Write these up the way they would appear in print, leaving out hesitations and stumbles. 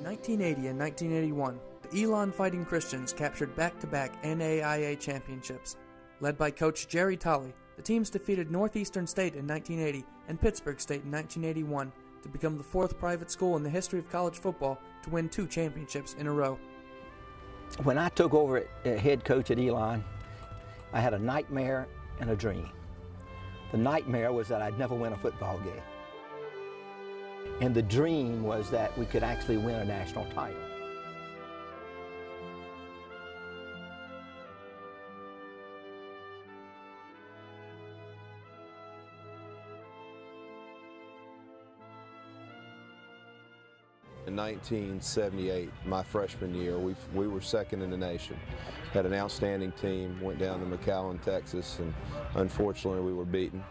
In 1980 and 1981, the Elon Fighting Christians captured back-to-back NAIA championships. Led by coach Jerry Tolley, the teams defeated Northeastern State in 1980 and Pittsburgh State in 1981 to become the fourth private school in the history of college football to win 2 championships in a row. When I took over as head coach at Elon, I had a nightmare and a dream. The nightmare was that I'd never win a football game. And the dream was that we could actually win a national title. In 1978, my freshman year, we were second in the nation. Had an outstanding team, went down to McAllen, Texas, and unfortunately we were beaten.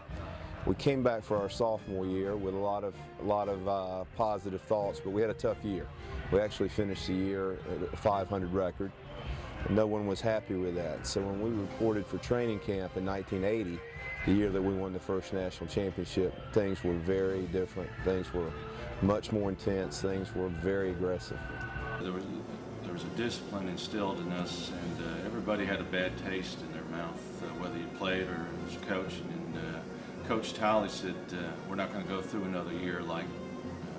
We came back for our sophomore year with a lot of positive thoughts, but we had a tough year. We actually finished the year at a 500 record, and no one was happy with that. So when we reported for training camp in 1980, the year that we won the first national championship, things were very different. Things were much more intense. Things were very aggressive. There was a discipline instilled in us, and everybody had a bad taste in their mouth, whether you played or was coaching. And Coach Tolley said, we're not going to go through another year like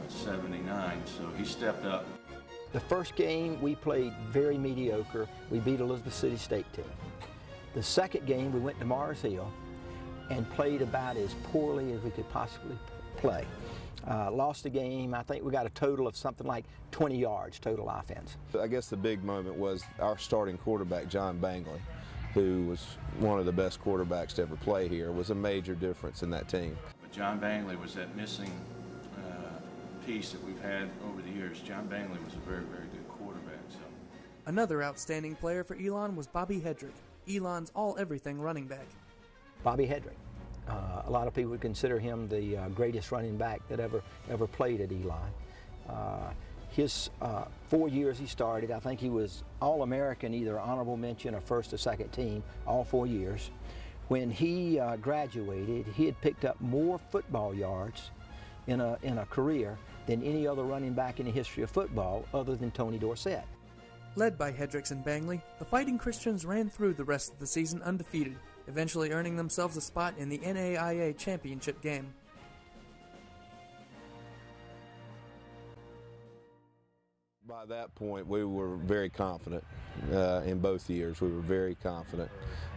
79, so he stepped up. The first game we played very mediocre. We beat Elizabeth City State team. The second game we went to Mars Hill and played about as poorly as we could possibly play. Lost the game. I think we got a total of something like 20 yards total offense. I guess the big moment was our starting quarterback, John Bangley, who was one of the best quarterbacks to ever play here. It was a major difference in that team. But John Bangley was that missing piece that we've had over the years. John Bangley was a very, very good quarterback. So. Another outstanding player for Elon was Bobby Hedrick, Elon's all-everything running back. Bobby Hedrick. A lot of people would consider him the greatest running back that ever played at Elon. His 4 years he started, I think he was All-American, either honorable mention or first or second team, all 4 years. When he graduated, he had picked up more football yards in a career than any other running back in the history of football other than Tony Dorsett. Led by Hedricks and Bangley, the Fighting Christians ran through the rest of the season undefeated, eventually earning themselves a spot in the NAIA championship game. By that point, we were very confident in both years. We were very confident.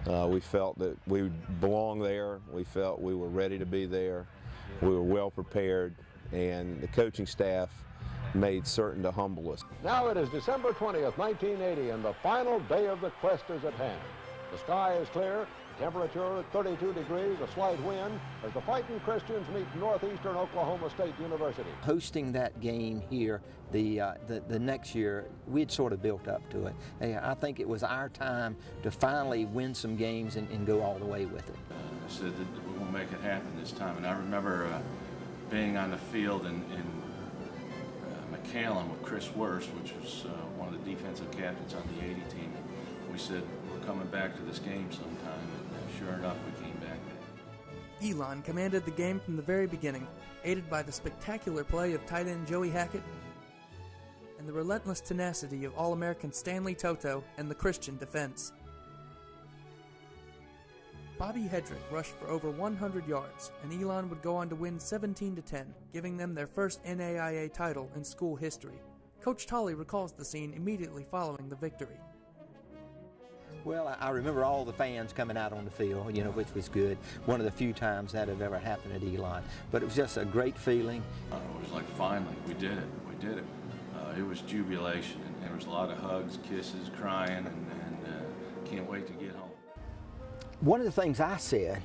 We felt that we belonged there. We felt we were ready to be there. We were well prepared, and the coaching staff made certain to humble us. Now it is December 20th, 1980, and the final day of the quest is at hand. The sky is clear, temperature at 32 degrees, a slight wind, as the Fighting Christians meet Northeastern Oklahoma State University. Hosting that game here the next year, we'd sort of built up to it. I think it was our time to finally win some games and go all the way with it. I said that we won't make it happen this time, and I remember being on the field in McAllen with Chris Worst, which was one of the defensive captains on the 80 team. We said, we're coming back to this game sometime, and sure enough, we came back. Elon commanded the game from the very beginning, aided by the spectacular play of tight end Joey Hackett and the relentless tenacity of All-American Stanley Toto and the Christian defense. Bobby Hedrick rushed for over 100 yards, and Elon would go on to win 17-10, giving them their first NAIA title in school history. Coach Tolley recalls the scene immediately following the victory. Well, I remember all the fans coming out on the field, which was good. One of the few times that had ever happened at Elon. But it was just a great feeling. It was like, finally, we did it. We did it. It was jubilation, and there was a lot of hugs, kisses, crying, and can't wait to get home. One of the things I said,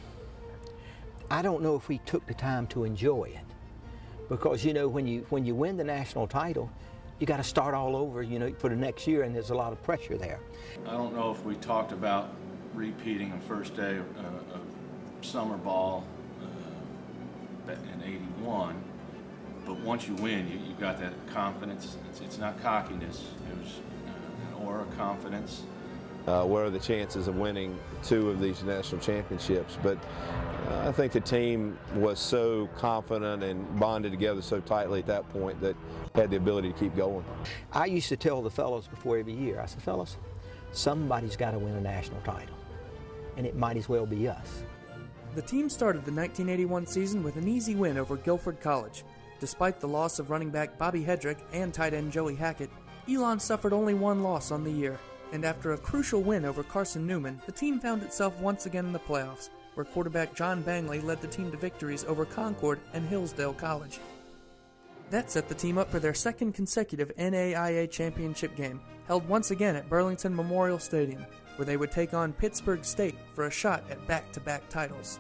I don't know if we took the time to enjoy it. Because, when you win the national title, you got to start all over, for the next year, and there's a lot of pressure there. I don't know if we talked about repeating the first day of summer ball in '81, but once you win, you got that confidence. It's not cockiness. It was an aura of confidence. What are the chances of winning 2 of these national championships? But I think the team was so confident and bonded together so tightly at that point that had the ability to keep going. I used to tell the fellows before every year, I said, fellas, somebody's got to win a national title, and it might as well be us. The team started the 1981 season with an easy win over Guilford College. Despite the loss of running back Bobby Hedrick and tight end Joey Hackett, Elon suffered only one loss on the year, and after a crucial win over Carson Newman, the team found itself once again in the playoffs, where quarterback John Bangley led the team to victories over Concord and Hillsdale College. That set the team up for their second consecutive NAIA championship game, held once again at Burlington Memorial Stadium, where they would take on Pittsburg State for a shot at back-to-back titles.